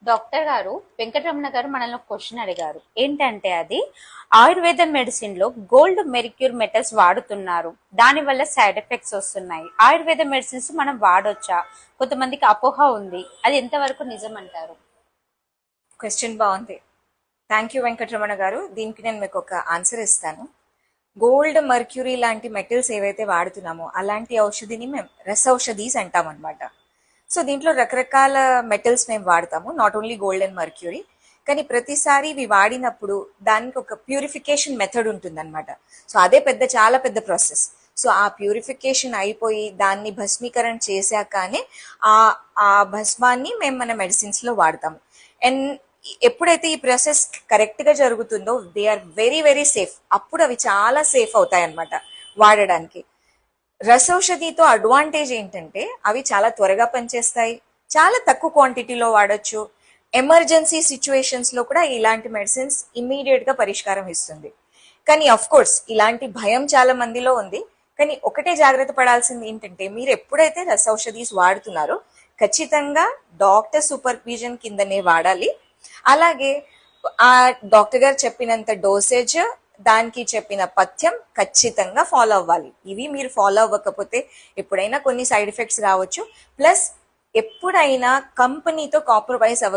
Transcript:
Doctor గారు వెంకటరమణ గారు మనల్ని ఒక క్వశ్చన్ అడిగారు. ఏంటంటే అది ఆయుర్వేద మెడిసిన్ లో గోల్డ్ మెరిక్యూర్ మెటల్స్ వాడుతున్నారు, దాని వల్ల సైడ్ ఎఫెక్ట్స్ వస్తున్నాయి. ఆయుర్వేద మెడిసిన్స్ మనం వాడొచ్చా? కొంతమందికి అపోహ ఉంది, అది ఎంతవరకు నిజం అంటారు? క్వశ్చన్ బాగుంది. థ్యాంక్ యూ వెంకటరమణ గారు. దీనికి నేను మీకు ఒక ఆన్సర్ ఇస్తాను. గోల్డ్, మర్క్యూరీ లాంటి మెటల్స్ ఏవైతే వాడుతున్నామో అలాంటి ఔషధిని మేము రసౌషధీస్ అంటాం అనమాట. సో దీంట్లో రకరకాల మెటల్స్ మేము వాడతాము, not only gold and mercury. కానీ ప్రతిసారి ఇవి వాడినప్పుడు దానికి ఒక ప్యూరిఫికేషన్ మెథడ్ ఉంటుందన్నమాట. సో అదే చాలా పెద్ద ప్రాసెస్. సో ఆ ప్యూరిఫికేషన్ అయిపోయి దాన్ని భస్మీకరణ చేశాకనే ఆ ఆ భస్మాన్ని మేము మన మెడిసిన్స్ లో వాడతాము. అండ్ ఎప్పుడైతే ఈ ప్రాసెస్ కరెక్ట్ గా జరుగుతుందో they are very very safe. అప్పుడు అవి చాలా సేఫ్ అవుతాయి అన్నమాట వాడడానికి. రసౌషధితో అడ్వాంటేజ్ ఏంటంటే అవి చాలా త్వరగా పనిచేస్తాయి, చాలా తక్కువ క్వాంటిటీలో వాడచ్చు. ఎమర్జెన్సీ సిచ్యువేషన్స్ లో కూడా ఇలాంటి మెడిసిన్స్ ఇమ్మీడియట్ గా పరిష్కారం ఇస్తుంది. కానీ అఫ్ కోర్స్ ఇలాంటి భయం చాలా మందిలో ఉంది. కానీ ఒకటే జాగ్రత్త పడాల్సింది ఏంటంటే, మీరు ఎప్పుడైతే రసౌషధీస్ వాడుతున్నారో ఖచ్చితంగా డాక్టర్ సూపర్విజన్ కిందనే వాడాలి. అలాగే ఆ డాక్టర్ గారు చెప్పినంత డోసేజ్, దానికి చెప్పిన పథ్యం ఖచ్చితంగా ఫాలో అవ్వాలి. ఇవి మీరు ఫాలో అవ్వకపోతే ఎప్పుడైనా కొన్ని సైడ్ ఎఫెక్ట్స్ రావచ్చు. ప్లస్ ఎప్పుడైనా కంపెనీతో కాంప్రమైజ్ అవ్వ